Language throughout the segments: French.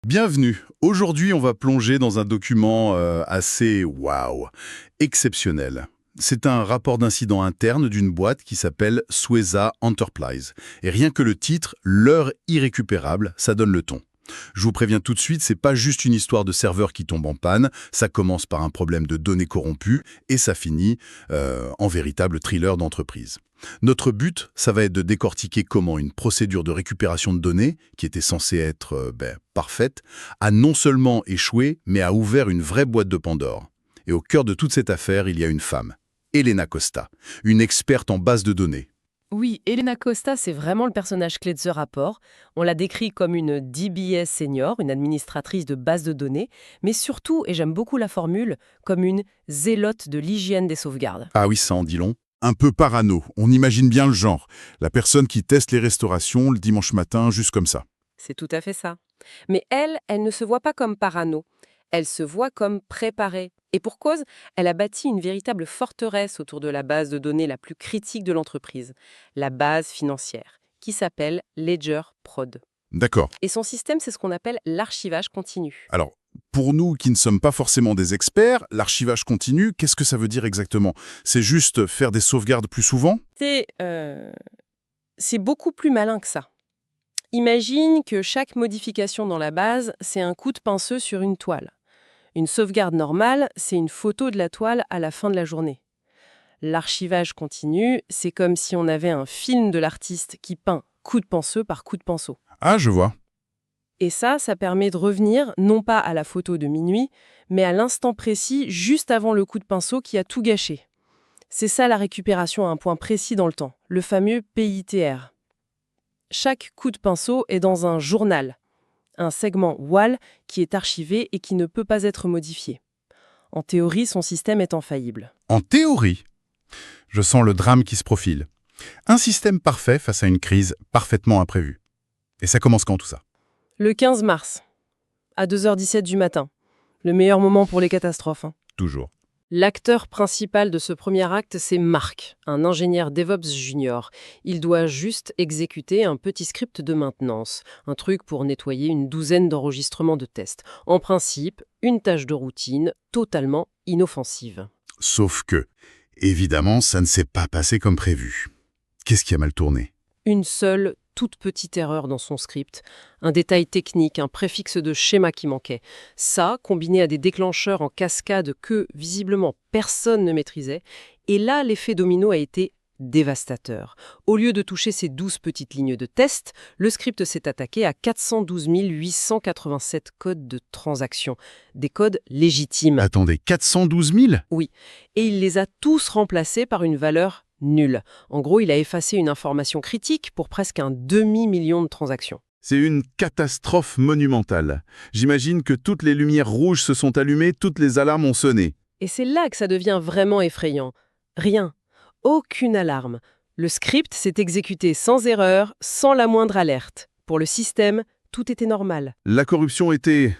Bienvenue. Aujourd'hui, on va plonger dans un document assez waouh, exceptionnel. C'est un rapport d'incident interne d'une boîte qui s'appelle Sueza Enterprise. Et rien que le titre, l'heure irrécupérable, ça donne le ton. Je vous préviens tout de suite, c'est pas juste une histoire de serveur qui tombe en panne, ça commence par un problème de données corrompues et ça finit en véritable thriller d'entreprise. Notre but, ça va être de décortiquer comment une procédure de récupération de données, qui était censée être parfaite, a non seulement échoué, mais a ouvert une vraie boîte de Pandore. Et au cœur de toute cette affaire, il y a une femme, Elena Costa, une experte en base de données. Oui, Elena Costa, c'est vraiment le personnage clé de ce rapport. On la décrit comme une DBS senior, une administratrice de base de données, mais surtout, et j'aime beaucoup la formule, comme une zélote de l'hygiène des sauvegardes. Ah oui, ça en dit long. Un peu parano, on imagine bien le genre. La personne qui teste les restaurations le dimanche matin, juste comme ça. C'est tout à fait ça. Mais elle ne se voit pas comme parano. Elle se voit comme préparée. Et pour cause, elle a bâti une véritable forteresse autour de la base de données la plus critique de l'entreprise, la base financière, qui s'appelle Ledger Prod. D'accord. Et son système, c'est ce qu'on appelle l'archivage continu. Alors, pour nous qui ne sommes pas forcément des experts, l'archivage continu, qu'est-ce que ça veut dire exactement? C'est juste faire des sauvegardes plus souvent? C'est beaucoup plus malin que ça. Imagine que chaque modification dans la base, c'est un coup de pinceau sur une toile. Une sauvegarde normale, c'est une photo de la toile à la fin de la journée. L'archivage continu, c'est comme si on avait un film de l'artiste qui peint coup de pinceau par coup de pinceau. Ah, je vois. Et ça permet de revenir non pas à la photo de minuit, mais à l'instant précis juste avant le coup de pinceau qui a tout gâché. C'est ça la récupération à un point précis dans le temps, le fameux PITR. Chaque coup de pinceau est dans un journal, un segment WAL qui est archivé et qui ne peut pas être modifié. En théorie, son système est infaillible. En théorie, je sens le drame qui se profile. Un système parfait face à une crise parfaitement imprévue. Et ça commence quand tout ça? Le 15 mars, à 2h17 du matin, le meilleur moment pour les catastrophes. Toujours. L'acteur principal de ce premier acte, c'est Mark, un ingénieur DevOps junior. Il doit juste exécuter un petit script de maintenance, un truc pour nettoyer une douzaine d'enregistrements de tests. En principe, une tâche de routine totalement inoffensive. Sauf que, évidemment, ça ne s'est pas passé comme prévu. Qu'est-ce qui a mal tourné? Une seule toute petite erreur dans son script, un détail technique, un préfixe de schéma qui manquait. Ça, combiné à des déclencheurs en cascade que, visiblement, personne ne maîtrisait, et là, l'effet domino a été dévastateur. Au lieu de toucher ces 12 petites lignes de test, le script s'est attaqué à 412 887 codes de transaction, des codes légitimes. Attendez, 412 000? Oui, et il les a tous remplacés par une valeur nulle. En gros, il a effacé une information critique pour presque un demi-million de transactions. C'est une catastrophe monumentale. J'imagine que toutes les lumières rouges se sont allumées, toutes les alarmes ont sonné. Et c'est là que ça devient vraiment effrayant. Rien. Aucune alarme. Le script s'est exécuté sans erreur, sans la moindre alerte. Pour le système, tout était normal. La corruption était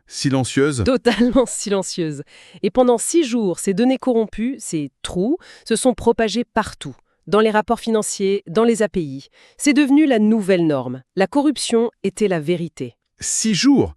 silencieuse. Totalement silencieuse. Et pendant 6 jours, ces données corrompues, ces trous, se sont propagés partout. Dans les rapports financiers, dans les API. C'est devenu la nouvelle norme. La corruption était la vérité. 6 jours?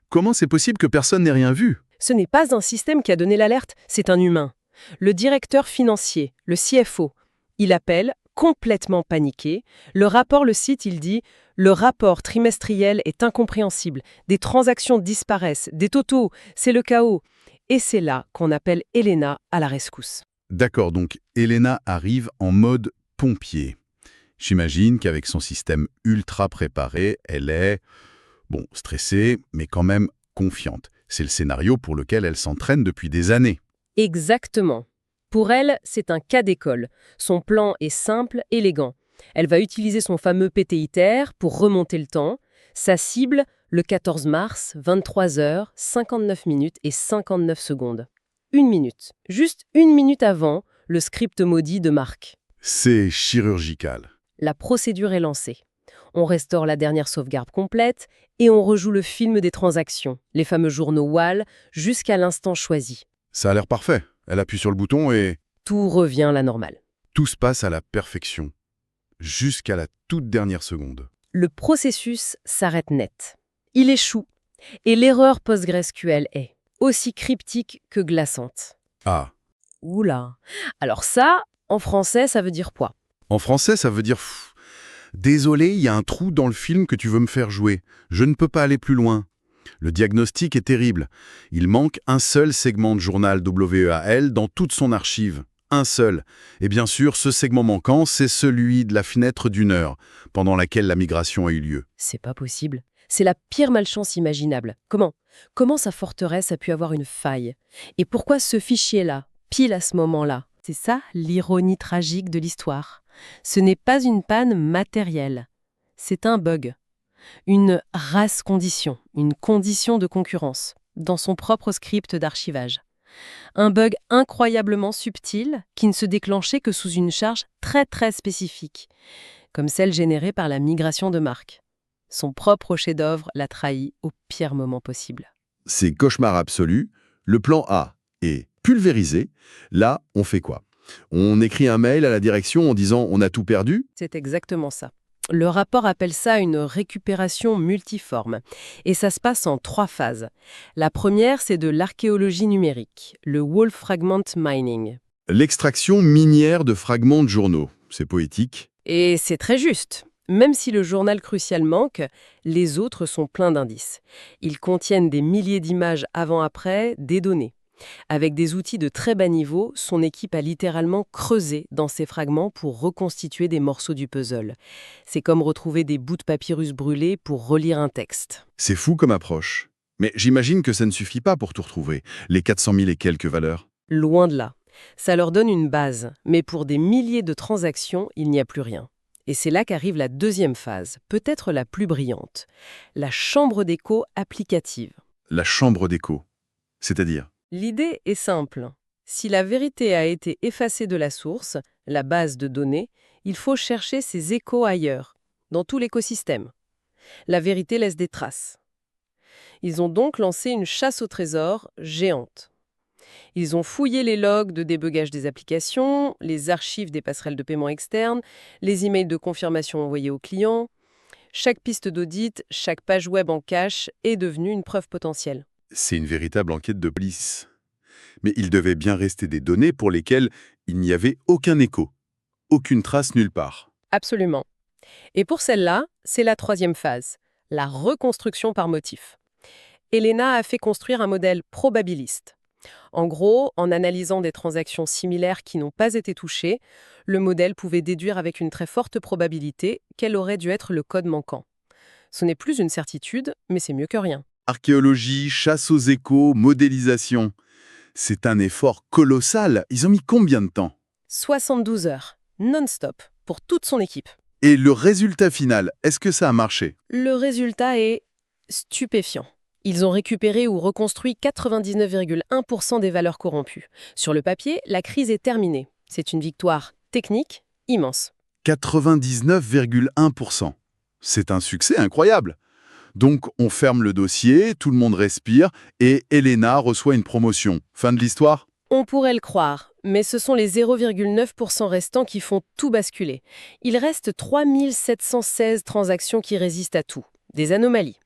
Comment c'est possible que personne n'ait rien vu? Ce n'est pas un système qui a donné l'alerte, c'est un humain. Le directeur financier, le CFO, il appelle, complètement paniqué. Le rapport le cite, il dit « Le rapport trimestriel est incompréhensible. Des transactions disparaissent, des totaux, c'est le chaos. » Et c'est là qu'on appelle Elena à la rescousse. D'accord, donc Elena arrive en mode pompier. J'imagine qu'avec son système ultra préparé, elle est, stressée, mais quand même confiante. C'est le scénario pour lequel elle s'entraîne depuis des années. Exactement. Pour elle, c'est un cas d'école. Son plan est simple, élégant. Elle va utiliser son fameux PTITR pour remonter le temps. Sa cible, le 14 mars, 23h, 59 minutes et 59 secondes. 1 minute. Juste 1 minute avant, le script maudit de Mark. C'est chirurgical. La procédure est lancée. On restaure la dernière sauvegarde complète et on rejoue le film des transactions, les fameux journaux WAL, jusqu'à l'instant choisi. Ça a l'air parfait. Elle appuie sur le bouton et Tout revient à la normale. tout se passe à la perfection. Jusqu'à la toute dernière seconde. Le processus s'arrête net. Il échoue. Et l'erreur PostgreSQL est aussi cryptique que glaçante. Ah. Oula. Alors ça, en français, ça veut dire quoi? En français, ça veut dire pff, désolé, il y a un trou dans le film que tu veux me faire jouer. Je ne peux pas aller plus loin. Le diagnostic est terrible. Il manque un seul segment de journal WEAL dans toute son archive. Un seul. Et bien sûr, ce segment manquant, c'est celui de la fenêtre d'une heure, pendant laquelle la migration a eu lieu. C'est pas possible. C'est la pire malchance imaginable. Comment sa forteresse a pu avoir une faille? Et pourquoi ce fichier-là, pile à ce moment-là? C'est ça l'ironie tragique de l'histoire. Ce n'est pas une panne matérielle. C'est un bug. Une race condition, une condition de concurrence, dans son propre script d'archivage. Un bug incroyablement subtil qui ne se déclenchait que sous une charge très très spécifique, comme celle générée par la migration de Mark. Son propre chef-d'œuvre l'a trahi au pire moment possible. C'est cauchemar absolu. Le plan A est pulvérisé. Là, on fait quoi? On écrit un mail à la direction en disant « on a tout perdu ». C'est exactement ça. Le rapport appelle ça une récupération multiforme. Et ça se passe en 3 phases. La première, c'est de l'archéologie numérique, le Wolf Fragment Mining. L'extraction minière de fragments de journaux. C'est poétique. Et c'est très juste. Même si le journal crucial manque, les autres sont pleins d'indices. Ils contiennent des milliers d'images avant-après, des données. Avec des outils de très bas niveau, son équipe a littéralement creusé dans ces fragments pour reconstituer des morceaux du puzzle. C'est comme retrouver des bouts de papyrus brûlés pour relire un texte. C'est fou comme approche. Mais j'imagine que ça ne suffit pas pour tout retrouver, les 400 000 et quelques valeurs. Loin de là. Ça leur donne une base, mais pour des milliers de transactions, il n'y a plus rien. Et c'est là qu'arrive la deuxième phase, peut-être la plus brillante. La chambre d'écho applicative. La chambre d'écho. C'est-à-dire? L'idée est simple. Si la vérité a été effacée de la source, la base de données, il faut chercher ses échos ailleurs, dans tout l'écosystème. La vérité laisse des traces. Ils ont donc lancé une chasse au trésor géante. Ils ont fouillé les logs de débugage des applications, les archives des passerelles de paiement externes, les emails de confirmation envoyés aux clients. Chaque piste d'audit, chaque page web en cache est devenue une preuve potentielle. C'est une véritable enquête de police. Mais il devait bien rester des données pour lesquelles il n'y avait aucun écho, aucune trace nulle part. Absolument. Et pour celle-là, c'est la troisième phase, la reconstruction par motif. Elena a fait construire un modèle probabiliste. En gros, en analysant des transactions similaires qui n'ont pas été touchées, le modèle pouvait déduire avec une très forte probabilité quel aurait dû être le code manquant. Ce n'est plus une certitude, mais c'est mieux que rien. Archéologie, chasse aux échos, modélisation. C'est un effort colossal. Ils ont mis combien de temps? 72 heures, non-stop, pour toute son équipe. Et le résultat final, est-ce que ça a marché? Le résultat est stupéfiant. Ils ont récupéré ou reconstruit 99,1% des valeurs corrompues. Sur le papier, la crise est terminée. C'est une victoire technique immense. 99,1%. C'est un succès incroyable. Donc, on ferme le dossier, tout le monde respire, et Elena reçoit une promotion. Fin de l'histoire? On pourrait le croire, mais ce sont les 0,9% restants qui font tout basculer. Il reste 3716 transactions qui résistent à tout, des anomalies.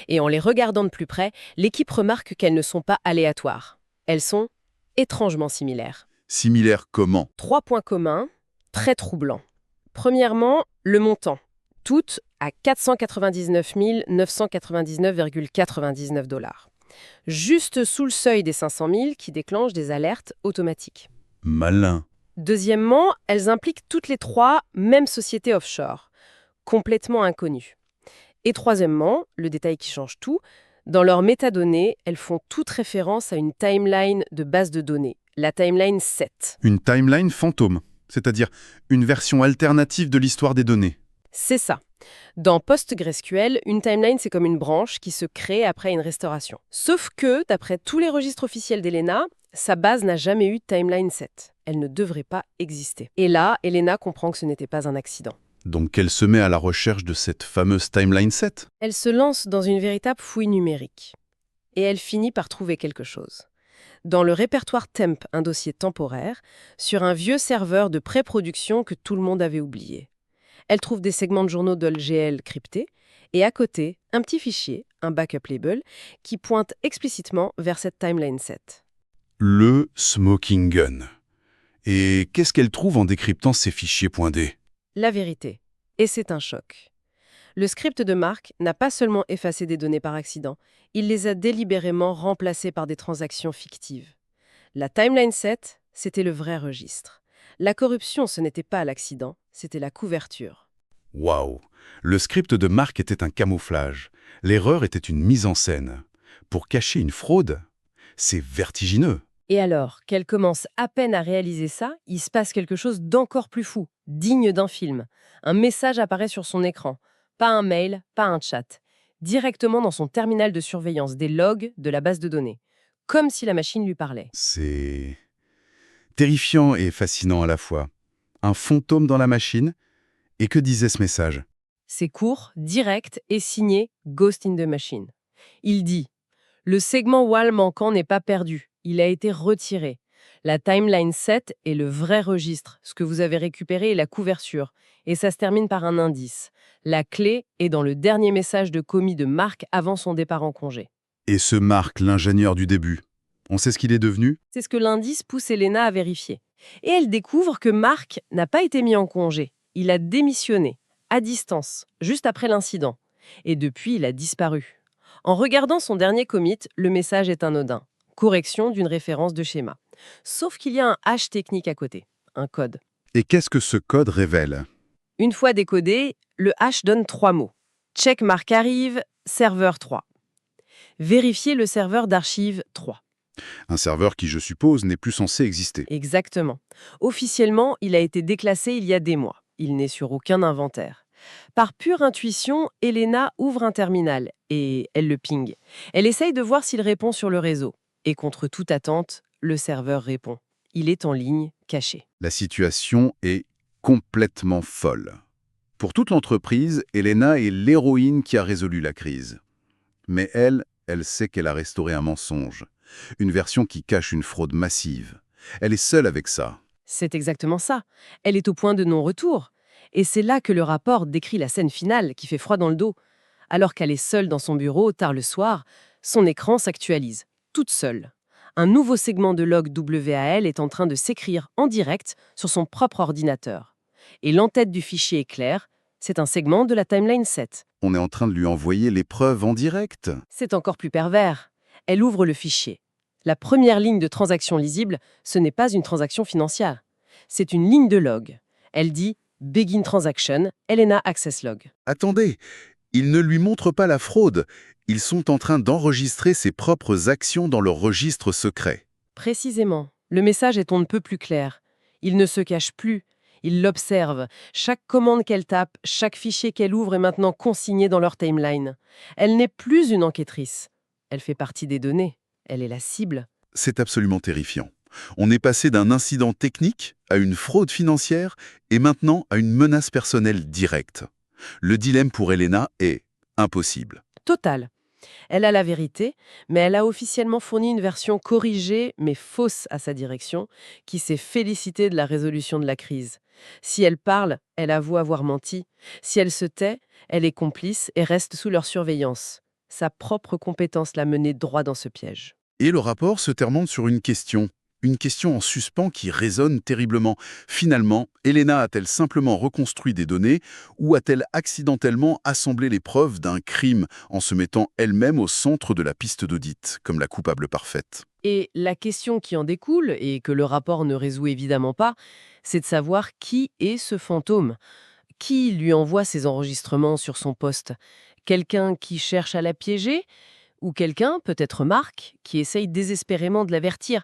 Et en les regardant de plus près, l'équipe remarque qu'elles ne sont pas aléatoires. Elles sont étrangement similaires. Similaire comment? 3 points communs, très troublants. Premièrement, le montant. Toutes à 499 999,99 $. Juste sous le seuil des 500 000 qui déclenche des alertes automatiques. Malin. Deuxièmement, elles impliquent toutes les 3 mêmes sociétés offshore, complètement inconnues. Et troisièmement, le détail qui change tout, dans leurs métadonnées, elles font toute référence à une timeline de base de données, la timeline 7. Une timeline fantôme, c'est-à-dire une version alternative de l'histoire des données. C'est ça. Dans PostgreSQL, une timeline, c'est comme une branche qui se crée après une restauration. Sauf que, d'après tous les registres officiels d'Elena, sa base n'a jamais eu de timeline 7. Elle ne devrait pas exister. Et là, Elena comprend que ce n'était pas un accident. Donc elle se met à la recherche de cette fameuse timeline 7. Elle se lance dans une véritable fouille numérique. Et elle finit par trouver quelque chose. Dans le répertoire temp, un dossier temporaire, sur un vieux serveur de pré-production que tout le monde avait oublié. Elle trouve des segments de journaux de LGL cryptés Et à côté, un petit fichier, un backup label, qui pointe explicitement vers cette timeline set. Le smoking gun. Et qu'est-ce qu'elle trouve en décryptant ces fichiers .d? La vérité. Et c'est un choc. Le script de Mark n'a pas seulement effacé des données par accident, il les a délibérément remplacées par des transactions fictives. La timeline set, c'était le vrai registre. La corruption, ce n'était pas l'accident, c'était la couverture. Waouh! Le script de Mark était un camouflage. L'erreur était une mise en scène. Pour cacher une fraude, c'est vertigineux. Et alors, qu'elle commence à peine à réaliser ça, il se passe quelque chose d'encore plus fou, digne d'un film. Un message apparaît sur son écran. Pas un mail, pas un chat. Directement dans son terminal de surveillance, des logs de la base de données. Comme si la machine lui parlait. C'est terrifiant et fascinant à la fois. Un fantôme dans la machine. Et que disait ce message? C'est court, direct et signé Ghost in the Machine. Il dit « Le segment WAL manquant n'est pas perdu, il a été retiré. La timeline set est le vrai registre, ce que vous avez récupéré est la couverture. Et ça se termine par un indice. La clé est dans le dernier message de commis de Mark avant son départ en congé. » Et ce Mark, l'ingénieur du début, on sait ce qu'il est devenu? C'est ce que l'indice pousse Elena à vérifier. Et elle découvre que Mark n'a pas été mis en congé. Il a démissionné, à distance, juste après l'incident. Et depuis, il a disparu. En regardant son dernier commit, le message est anodin. Correction d'une référence de schéma. Sauf qu'il y a un hash technique à côté, un code. Et qu'est-ce que ce code révèle? Une fois décodé, le hash donne 3 mots. Check mark arrive, serveur 3. Vérifier le serveur d'archives 3. Un serveur qui, je suppose, n'est plus censé exister. Exactement. Officiellement, il a été déclassé il y a des mois. Il n'est sur aucun inventaire. Par pure intuition, Elena ouvre un terminal et elle le ping. Elle essaye de voir s'il répond sur le réseau. Et contre toute attente, le serveur répond. Il est en ligne, caché. La situation est complètement folle. Pour toute l'entreprise, Elena est l'héroïne qui a résolu la crise. Mais elle sait qu'elle a restauré un mensonge. Une version qui cache une fraude massive. Elle est seule avec ça. C'est exactement ça. Elle est au point de non-retour. Et c'est là que le rapport décrit la scène finale qui fait froid dans le dos. Alors qu'elle est seule dans son bureau, tard le soir, son écran s'actualise, toute seule. Un nouveau segment de log WAL est en train de s'écrire en direct sur son propre ordinateur. Et l'entête du fichier est claire, c'est un segment de la timeline set. On est en train de lui envoyer les preuves en direct. C'est encore plus pervers. Elle ouvre le fichier. La première ligne de transaction lisible, ce n'est pas une transaction financière. C'est une ligne de log. Elle dit « Begin transaction, Elena access log ». Attendez, ils ne lui montrent pas la fraude. Ils sont en train d'enregistrer ses propres actions dans leur registre secret. Précisément. Le message est on ne peut plus clair. Il ne se cache plus. Il l'observe. Chaque commande qu'elle tape, chaque fichier qu'elle ouvre est maintenant consigné dans leur timeline. Elle n'est plus une enquêtrice. Elle fait partie des données. Elle est la cible. C'est absolument terrifiant. On est passé d'un incident technique à une fraude financière et maintenant à une menace personnelle directe. Le dilemme pour Elena est impossible. Total. Elle a la vérité, mais elle a officiellement fourni une version corrigée, mais fausse à sa direction, qui s'est félicitée de la résolution de la crise. Si elle parle, elle avoue avoir menti. Si elle se tait, elle est complice et reste sous leur surveillance. Sa propre compétence l'a menée droit dans ce piège. Et le rapport se termine sur une question en suspens qui résonne terriblement. Finalement, Elena a-t-elle simplement reconstruit des données ou a-t-elle accidentellement assemblé les preuves d'un crime en se mettant elle-même au centre de la piste d'audit, comme la coupable parfaite? Et la question qui en découle, et que le rapport ne résout évidemment pas, c'est de savoir qui est ce fantôme. Qui lui envoie ces enregistrements sur son poste? Quelqu'un qui cherche à la piéger? Ou quelqu'un, peut-être Mark, qui essaye désespérément de l'avertir,